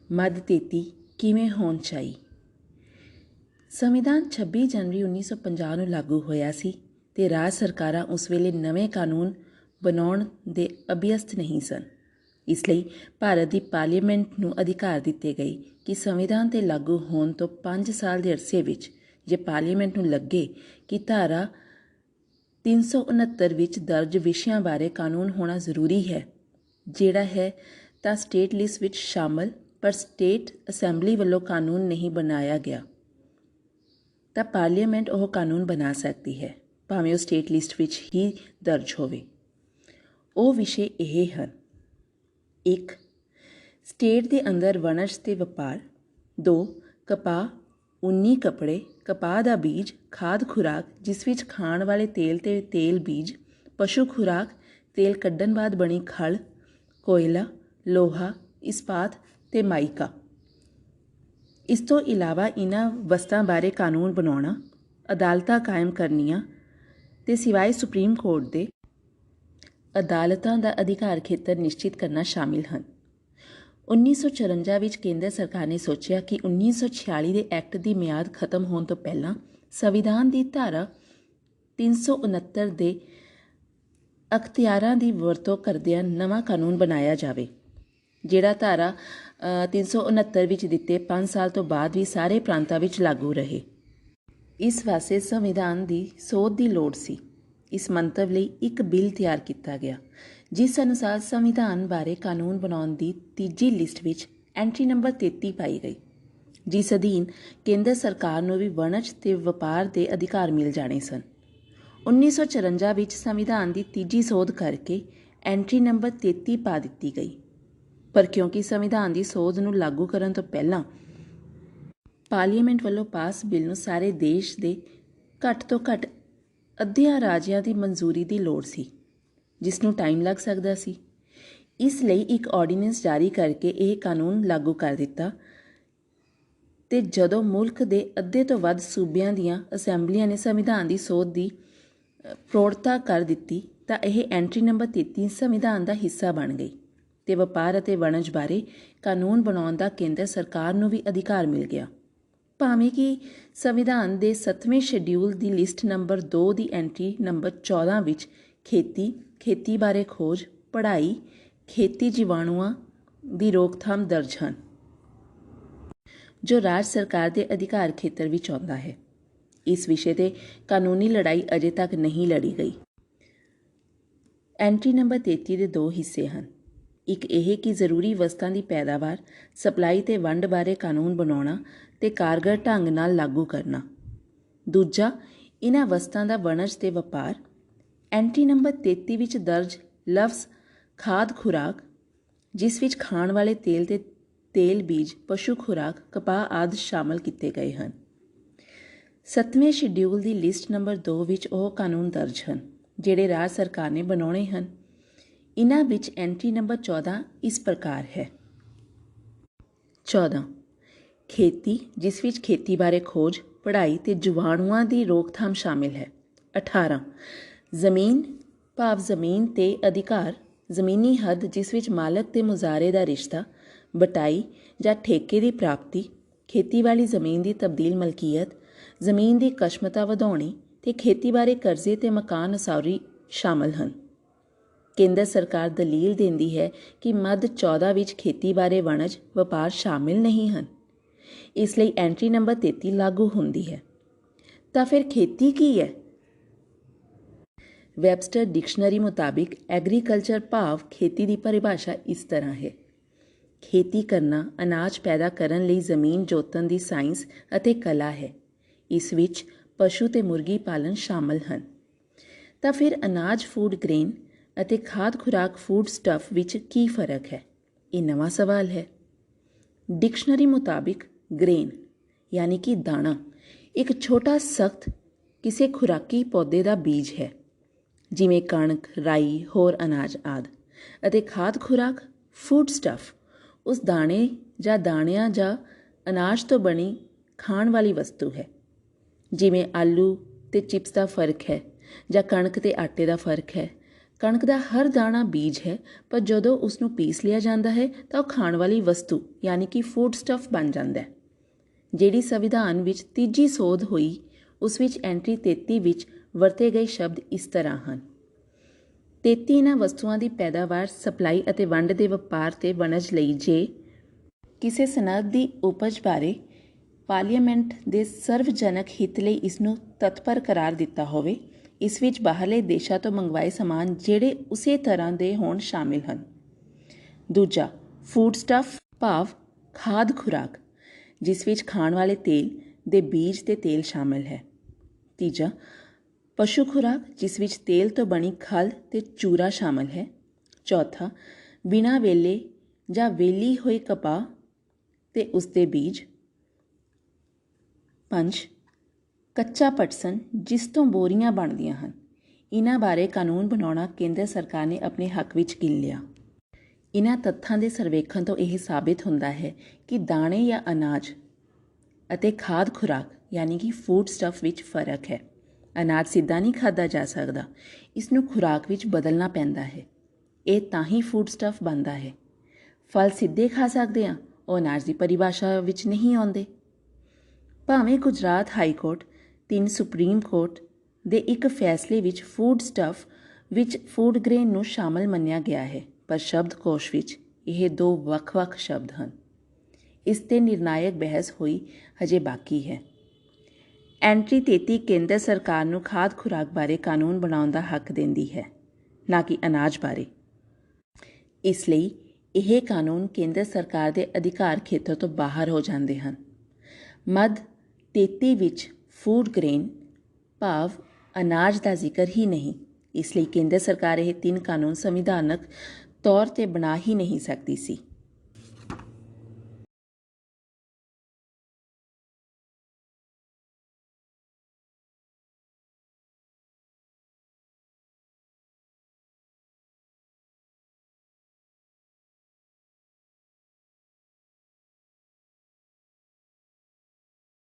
ਮੱਧ 33 ਕਿਵੇਂ ਹੋਣ ਚਾਹੀ। ਸੰਵਿਧਾਨ 26 ਜਨਵਰੀ 1950 ਨੂੰ ਲਾਗੂ ਹੋਇਆ ਸੀ ਤੇ ਰਾਜ ਸਰਕਾਰਾਂ ਉਸ ਵੇਲੇ ਨਵੇਂ ਕਾਨੂੰਨ ਬਣਾਉਣ ਦੇ ਅਭਿਅਸਤ ਨਹੀਂ ਸਨ। ਇਸ ਲਈ ਭਾਰਤ ਦੀ ਪਾਰਲੀਮੈਂਟ ਨੂੰ ਅਧਿਕਾਰ ਦਿੱਤੇ ਗਏ ਕਿ ਸੰਵਿਧਾਨ 'ਤੇ ਲਾਗੂ ਹੋਣ ਤੋਂ 5 ਸਾਲ ਦੇ ਅਰਸੇ ਵਿੱਚ ਜੇ ਪਾਰਲੀਮੈਂਟ ਨੂੰ ਲੱਗੇ ਕਿ ਧਾਰਾ 369 ਵਿੱਚ ਦਰਜ ਵਿਸ਼ਿਆਂ ਬਾਰੇ ਕਾਨੂੰਨ ਹੋਣਾ ਜ਼ਰੂਰੀ ਹੈ, ਜਿਹੜਾ ਹੈ ਤਾਂ ਸਟੇਟ ਲਿਸਟ ਵਿੱਚ ਸ਼ਾਮਲ ਪਰ ਸਟੇਟ ਅਸੈਂਬਲੀ ਵੱਲੋਂ ਕਾਨੂੰਨ ਨਹੀਂ ਬਣਾਇਆ ਗਿਆ ਤਾਂ ਪਾਰਲੀਮੈਂਟ ਉਹ ਕਾਨੂੰਨ ਬਣਾ ਸਕਦੀ ਹੈ, ਭਾਵੇਂ ਉਹ ਸਟੇਟ ਲਿਸਟ ਵਿੱਚ ਹੀ ਦਰਜ ਹੋਵੇ। ਉਹ ਵਿਸ਼ੇ ਇਹ ਹਨ: 1. ਸਟੇਟ ਦੇ ਅੰਦਰ ਵਣਜ ਤੇ ਵਪਾਰ। 2. ਕਪਾਹ, ਉੱਨੀ ਕੱਪੜੇ, ਕਪਾਹ ਦਾ ਬੀਜ, ਖਾਦ ਖੁਰਾਕ ਜਿਸ ਵਿੱਚ ਖਾਣ ਵਾਲੇ ਤੇਲ ਤੇ ਤੇਲ ਬੀਜ, ਪਸ਼ੂ ਖੁਰਾਕ, ਤੇਲ ਕੱਢਣ ਬਾਅਦ ਬਣੀ ਖਲ, ਕੋਇਲਾ, ਲੋਹਾ, ਇਸਪਾਤ ਤੇ ਮਾਈਕਾ। ਇਸ ਤੋਂ ਇਲਾਵਾ ਇਹਨਾਂ ਵਸਤਾਂ ਬਾਰੇ ਕਾਨੂੰਨ ਬਣਾਉਣਾ, ਅਦਾਲਤਾਂ ਕਾਇਮ ਕਰਨੀਆਂ ਤੇ ਸਿਵਾਏ ਸੁਪਰੀਮ ਕੋਰਟ ਦੇ ਅਦਾਲਤਾਂ ਦਾ ਅਧਿਕਾਰ ਖੇਤਰ ਨਿਸ਼ਚਿਤ ਕਰਨਾ ਸ਼ਾਮਿਲ ਹਨ। 1954 ਵਿੱਚ ਕੇਂਦਰ ਸਰਕਾਰ ਨੇ ਸੋਚਿਆ ਕਿ 1946 ਦੇ ਐਕਟ ਦੀ ਮਿਆਦ ਖਤਮ ਹੋਣ ਤੋਂ ਪਹਿਲਾਂ ਸੰਵਿਧਾਨ ਦੀ ਧਾਰਾ 369 ਦੇ ਅਖਤਿਆਰਾਂ ਦੀ ਵਰਤੋਂ ਕਰਦਿਆਂ ਨਵਾਂ ਕਾਨੂੰਨ ਬਣਾਇਆ ਜਾਵੇ, ਜਿਹੜਾ ਧਾਰਾ 369 ਵਿੱਚ ਦਿੱਤੇ 5 ਸਾਲ ਤੋਂ ਬਾਅਦ ਵੀ ਸਾਰੇ ਪ੍ਰਾਂਤਾਂ ਵਿੱਚ ਲਾਗੂ ਰਹੇ। ਇਸ ਵਾਸਤੇ ਸੰਵਿਧਾਨ ਦੀ ਸੋਧ ਦੀ ਲੋੜ ਸੀ। ਇਸ ਮੰਤਵ ਲਈ ਇੱਕ ਬਿੱਲ ਤਿਆਰ ਕੀਤਾ ਗਿਆ, ਜਿਸ ਅਨੁਸਾਰ ਸੰਵਿਧਾਨ ਬਾਰੇ ਕਾਨੂੰਨ ਬਣਾਉਣ ਦੀ ਤੀਜੀ ਲਿਸਟ ਵਿੱਚ ਐਂਟਰੀ ਨੰਬਰ 33 ਪਾਈ ਗਈ, ਜਿਸ ਅਧੀਨ ਕੇਂਦਰ ਸਰਕਾਰ ਨੂੰ ਵੀ ਵਣਜ ਤੇ ਵਪਾਰ ਦੇ ਅਧਿਕਾਰ ਮਿਲ ਜਾਣੇ ਸਨ। 1954 ਵਿੱਚ ਸੰਵਿਧਾਨ ਦੀ ਤੀਜੀ ਸੋਧ ਕਰਕੇ ਐਂਟਰੀ ਨੰਬਰ 33 ਪਾ ਦਿੱਤੀ ਗਈ, ਪਰ ਕਿਉਂਕਿ ਸੰਵਿਧਾਨ ਦੀ ਸੋਧ ਨੂੰ ਲਾਗੂ ਕਰਨ ਤੋਂ ਪਹਿਲਾਂ ਪਾਰਲੀਮੈਂਟ ਵੱਲੋਂ ਪਾਸ ਬਿੱਲ ਨੂੰ ਸਾਰੇ ਦੇਸ਼ ਦੇ ਘੱਟ ਤੋਂ ਘੱਟ ਅੱਧਿਆਂ ਰਾਜਾਂ ਦੀ ਮਨਜ਼ੂਰੀ ਦੀ ਲੋੜ ਸੀ, ਜਿਸ ਨੂੰ ਟਾਈਮ ਲੱਗ ਸਕਦਾ ਸੀ। ਇਸ ਲਈ ਇੱਕ ਆਰਡੀਨੈਂਸ ਜਾਰੀ ਕਰਕੇ ਇਹ ਕਾਨੂੰਨ ਲਾਗੂ ਕਰ ਦਿੱਤਾ ਤੇ ਜਦੋਂ ਮੁਲਕ ਦੇ ਅੱਧੇ ਤੋਂ ਵੱਧ ਸੂਬਿਆਂ ਦੀਆਂ ਅਸੈਂਬਲੀਆਂ ਨੇ ਸੰਵਿਧਾਨ ਦੀ ਸੋਧ ਦੀ ਪ੍ਰੋੜਤਾ ਕਰ ਦਿੱਤੀ ਤਾਂ ਇਹ ਐਂਟਰੀ ਨੰਬਰ 33 ਸੰਵਿਧਾਨ ਦਾ ਹਿੱਸਾ ਬਣ ਗਈ ਤੇ ਵਪਾਰ ਅਤੇ ਵਣਜ ਬਾਰੇ ਕਾਨੂੰਨ ਬਣਾਉਣ ਦਾ ਕੇਂਦਰ ਸਰਕਾਰ ਨੂੰ ਵੀ ਅਧਿਕਾਰ ਮਿਲ ਗਿਆ। ਭਾਵੇਂ ਕਿ ਸੰਵਿਧਾਨ ਦੇ 7ਵੇਂ ਸ਼ੈਡਿਊਲ ਦੀ ਲਿਸਟ ਨੰਬਰ 2 ਦੀ ਐਂਟਰੀ ਨੰਬਰ 14 ਵਿੱਚ ਖੇਤੀ ਬਾਰੇ ਖੋਜ, ਪੜ੍ਹਾਈ, ਖੇਤੀ ਜੀਵਾਣੂਆਂ ਦੀ ਰੋਕਥਾਮ ਦਰਜ ਹਨ, ਜੋ ਰਾਜ ਸਰਕਾਰ ਦੇ ਅਧਿਕਾਰ ਖੇਤਰ ਵਿੱਚ ਆਉਂਦਾ ਹੈ। ਇਸ ਵਿਸ਼ੇ 'ਤੇ ਕਾਨੂੰਨੀ ਲੜਾਈ ਅਜੇ ਤੱਕ ਨਹੀਂ ਲੜੀ ਗਈ। ਐਂਟਰੀ ਨੰਬਰ 33 ਦੇ 2 ਹਿੱਸੇ ਹਨ। ਇੱਕ ਇਹ ਕਿ ਜ਼ਰੂਰੀ ਵਸਤਾਂ ਦੀ ਪੈਦਾਵਾਰ, ਸਪਲਾਈ ਤੇ ਵੰਡ ਬਾਰੇ ਕਾਨੂੰਨ ਬਣਾਉਣਾ ਤੇ ਕਾਰਗਰ ਢੰਗ ਨਾਲ ਲਾਗੂ ਕਰਨਾ। ਦੂਜਾ, ਇਹਨਾਂ ਵਸਤਾਂ ਦਾ ਵਣਜ ਤੇ ਵਪਾਰ। ਐਂਟਰੀ ਨੰਬਰ 33 ਵਿੱਚ ਦਰਜ ਲਫ਼ਜ਼ ਖਾਦ ਖੁਰਾਕ, ਜਿਸ ਵਿੱਚ ਖਾਣ ਵਾਲੇ ਤੇਲ ਤੇ ਤੇਲ ਬੀਜ, ਪਸ਼ੂ ਖੁਰਾਕ, ਕਪਾਹ ਆਦਿ ਸ਼ਾਮਲ ਕੀਤੇ ਗਏ ਹਨ। 7ਵੇਂ ਸ਼ੈਡਿਊਲ ਦੀ ਲਿਸਟ ਨੰਬਰ 2 ਵਿੱਚ ਉਹ ਕਾਨੂੰਨ ਦਰਜ ਹਨ ਜਿਹੜੇ ਰਾਜ ਸਰਕਾਰ ਨੇ ਬਣਾਉਣੇ ਹਨ। ਇਹਨਾਂ ਵਿੱਚ ਐਂਟਰੀ ਨੰਬਰ 14 ਇਸ ਪ੍ਰਕਾਰ ਹੈ: 14 ਖੇਤੀ, ਜਿਸ ਵਿੱਚ ਖੇਤੀ ਬਾਰੇ ਖੋਜ, ਪੜ੍ਹਾਈ ਤੇ ਜੀਵਾਣੂਆਂ ਦੀ ਰੋਕਥਾਮ ਸ਼ਾਮਿਲ ਹੈ। 18 ਜ਼ਮੀਨ ਭਾਵ ਜ਼ਮੀਨ ਤੇ ਅਧਿਕਾਰ, ਜ਼ਮੀਨੀ ਹੱਦ ਜਿਸ ਵਿੱਚ ਮਾਲਕ ਤੇ ਮੁਜ਼ਾਰੇ ਦਾ ਰਿਸ਼ਤਾ, ਬਟਾਈ ਜਾਂ ਠੇਕੇ ਦੀ ਪ੍ਰਾਪਤੀ, ਖੇਤੀ ਵਾਲੀ ਜ਼ਮੀਨ ਦੀ ਤਬਦੀਲ ਮਲਕੀਅਤ, ਜ਼ਮੀਨ ਦੀ ਕਸ਼ਮਤਾ ਵਧਾਉਣੀ ਤੇ ਖੇਤੀ ਬਾਰੇ ਕਰਜ਼ੇ ਤੇ ਮਕਾਨ ਅਸਾਰੀ ਸ਼ਾਮਲ ਹਨ। ਕੇਂਦਰ ਸਰਕਾਰ ਦਲੀਲ ਦਿੰਦੀ ਹੈ ਕਿ ਮੱਧ 14 ਵਿੱਚ ਖੇਤੀ ਬਾਰੇ ਵਣਜ ਵਪਾਰ ਸ਼ਾਮਿਲ ਨਹੀਂ ਹਨ, ਇਸ ਲਈ ਐਂਟਰੀ ਨੰਬਰ 33 ਲਾਗੂ ਹੁੰਦੀ ਹੈ। ਤਾਂ ਫਿਰ ਖੇਤੀ ਕੀ ਹੈ? ਵੈਬਸਟਰ ਡਿਕਸ਼ਨਰੀ ਮੁਤਾਬਿਕ ਐਗਰੀਕਲਚਰ ਭਾਵ ਖੇਤੀ ਦੀ ਪਰਿਭਾਸ਼ਾ ਇਸ ਤਰ੍ਹਾਂ ਹੈ: ਖੇਤੀ ਕਰਨਾ ਅਨਾਜ ਪੈਦਾ ਕਰਨ ਲਈ ਜ਼ਮੀਨ ਜੋਤਣ ਦੀ ਸਾਇੰਸ ਅਤੇ ਕਲਾ ਹੈ। ਇਸ ਵਿੱਚ ਪਸ਼ੂ ਤੇ ਮੁਰਗੀ ਪਾਲਣ ਸ਼ਾਮਲ ਹਨ। ਤਾਂ ਫਿਰ ਅਨਾਜ ਫੂਡ ਗ੍ਰੇਨ ਅਤੇ ਖਾਦ ਖੁਰਾਕ ਫੂਡ ਸਟੱਫ ਵਿੱਚ ਕੀ ਫਰਕ ਹੈ? ਇਹ ਨਵਾਂ ਸਵਾਲ ਹੈ। ਡਿਕਸ਼ਨਰੀ ਮੁਤਾਬਿਕ ਗ੍ਰੇਨ ਯਾਨੀ ਕਿ ਦਾਣਾ ਇੱਕ ਛੋਟਾ ਸਖਤ ਕਿਸੇ ਖੁਰਾਕੀ ਪੌਦੇ ਦਾ ਬੀਜ ਹੈ, ਜਿਵੇਂ ਕਣਕ, ਰਾਈ, ਹੋਰ ਅਨਾਜ ਆਦਿ। ਅਤੇ ਖਾਦ ਖੁਰਾਕ ਫੂਡ ਸਟੱਫ ਉਸ ਦਾਣੇ ਜਾਂ ਦਾਣਿਆਂ ਜਾਂ ਅਨਾਜ ਤੋਂ ਬਣੀ ਖਾਣ ਵਾਲੀ ਵਸਤੂ ਹੈ। ਜਿਵੇਂ ਆਲੂ ਤੇ ਚਿਪਸ ਦਾ ਫਰਕ ਹੈ, ਜਾਂ ਕਣਕ ਤੇ ਆਟੇ ਦਾ ਫਰਕ ਹੈ। ਕਣਕ ਦਾ ਹਰ ਦਾਣਾ ਬੀਜ ਹੈ, ਪਰ ਜਦੋਂ ਉਸ ਨੂੰ ਪੀਸ ਲਿਆ ਜਾਂਦਾ ਹੈ ਤਾਂ ਉਹ ਖਾਣ ਵਾਲੀ ਵਸਤੂ ਯਾਨੀ ਕਿ ਫੂਡ ਸਟਫ ਬਣ ਜਾਂਦਾ ਹੈ। ਜਿਹੜੀ ਸੰਵਿਧਾਨ ਵਿੱਚ ਤੀਜੀ ਸੋਧ ਹੋਈ ਉਸ ਵਿੱਚ ਐਂਟਰੀ 33 ਵਿੱਚ ਵਰਤੇ ਗਏ ਸ਼ਬਦ ਇਸ ਤਰ੍ਹਾਂ ਹਨ। 33 ਇਹਨਾਂ ਵਸਤੂਆਂ ਦੀ ਪੈਦਾਵਾਰ, ਸਪਲਾਈ ਅਤੇ ਵੰਡ ਦੇ ਵਪਾਰ ਤੇ ਵਣਜ ਲਈ ਜੇ ਕਿਸੇ ਸਨਅਤ ਦੀ ਉਪਜ ਬਾਰੇ ਪਾਰਲੀਮੈਂਟ ਦੇ ਸਰਵਜਨਕ ਹਿੱਤ ਲਈ ਇਸ ਨੂੰ ਤਤਪਰ ਕਰਾਰ ਦਿੱਤਾ ਹੋਵੇ। ਇਸ ਵਿੱਚ ਬਾਹਰਲੇ ਦੇਸ਼ਾਂ ਤੋਂ ਮੰਗਵਾਏ ਸਮਾਨ ਜਿਹੜੇ ਉਸੇ ਤਰ੍ਹਾਂ ਦੇ ਹੋਣ ਸ਼ਾਮਿਲ ਹਨ। ਦੂਜਾ, ਫੂਡ ਸਟਫ ਭਾਵ ਖਾਦ ਖੁਰਾਕ, ਜਿਸ ਵਿੱਚ ਖਾਣ ਵਾਲੇ ਤੇਲ ਦੇ ਬੀਜ ਤੇ ਤੇਲ ਸ਼ਾਮਿਲ ਹੈ। ਤੀਜਾ, ਪਸ਼ੂ ਖੁਰਾਕ, ਜਿਸ ਵਿੱਚ ਤੇਲ ਤੋਂ ਬਣੀ ਖਲ ਤੇ ਚੂਰਾ ਸ਼ਾਮਿਲ ਹੈ। ਚੌਥਾ, ਬਿਨਾਂ ਵੇਲੇ ਜਾਂ ਵੇਲੀ ਹੋਈ ਕਪਾਹ ਤੇ ਉਸਦੇ ਬੀਜ। 5, ਕੱਚਾ ਪਟਸਨ, ਜਿਸ ਤੋਂ ਬੋਰੀਆਂ ਬਣਦੀਆਂ ਹਨ। ਇਹਨਾਂ ਬਾਰੇ ਕਾਨੂੰਨ ਬਣਾਉਣਾ ਕੇਂਦਰ ਸਰਕਾਰ ਨੇ ਆਪਣੇ ਹੱਕ ਵਿੱਚ ਗਿਣ ਲਿਆ। ਇਹਨਾਂ ਤੱਥਾਂ ਦੇ ਸਰਵੇਖਣ ਤੋਂ ਇਹ ਸਾਬਿਤ ਹੁੰਦਾ ਹੈ ਕਿ ਦਾਣੇ ਜਾਂ ਅਨਾਜ ਅਤੇ ਖਾਦ ਖੁਰਾਕ ਯਾਨੀ ਕਿ ਫੂਡ ਸਟਫ ਵਿੱਚ ਫਰਕ ਹੈ। ਅਨਾਜ ਸਿੱਧਾ ਨਹੀਂ ਖਾਧਾ ਜਾ ਸਕਦਾ, ਇਸ ਨੂੰ ਖੁਰਾਕ ਵਿੱਚ ਬਦਲਣਾ ਪੈਂਦਾ ਹੈ। ਇਹ ਤਾਂ ਹੀ ਫੂਡ ਸਟਫ ਬਣਦਾ ਹੈ। ਫਲ ਸਿੱਧੇ ਖਾ ਸਕਦੇ ਹਾਂ, ਉਹ ਅਨਾਜ ਦੀ ਪਰਿਭਾਸ਼ਾ ਵਿੱਚ ਨਹੀਂ ਆਉਂਦੇ। ਭਾਵੇਂ Gujarat high court 3 supreme court ਦੇ ਇੱਕ ਫੈਸਲੇ ਵਿੱਚ ਫੂਡ ਸਟਫ ਵਿੱਚ ਫੂਡ ਗ੍ਰੇਨ ਨੂੰ ਸ਼ਾਮਲ ਮੰਨਿਆ ਗਿਆ ਹੈ, ਪਰ ਸ਼ਬਦਕੋਸ਼ ਵਿੱਚ ਇਹ 2 ਵੱਖ-ਵੱਖ ਸ਼ਬਦ ਹਨ। ਇਸ 'ਤੇ ਨਿਰਣਾਇਕ ਬਹਿਸ ਹੋਈ ਹਜੇ ਬਾਕੀ ਹੈ। ਐਂਟਰੀ 33 ਕੇਂਦਰ ਸਰਕਾਰ ਨੂੰ ਖਾਦ ਖੁਰਾਕ ਬਾਰੇ ਕਾਨੂੰਨ ਬਣਾਉਣ ਦਾ ਹੱਕ ਦਿੰਦੀ ਹੈ, ਨਾ ਕਿ ਅਨਾਜ ਬਾਰੇ। ਇਸ ਲਈ ਇਹ ਕਾਨੂੰਨ ਕੇਂਦਰ ਸਰਕਾਰ ਦੇ ਅਧਿਕਾਰ ਖੇਤਰ ਤੋਂ ਬਾਹਰ ਹੋ ਜਾਂਦੇ ਹਨ। ਮੱਧ 33 ਵਿੱਚ ਫੂਡ ਗ੍ਰੇਨ ਭਾਵ ਅਨਾਜ ਦਾ ਜ਼ਿਕਰ ਹੀ ਨਹੀਂ। ਇਸ ਲਈ ਕੇਂਦਰ ਸਰਕਾਰ ਇਹ 3 ਕਾਨੂੰਨ ਸੰਵਿਧਾਨਕ ਤੌਰ 'ਤੇ ਬਣਾ ਹੀ ਨਹੀਂ ਸਕਦੀ ਸੀ।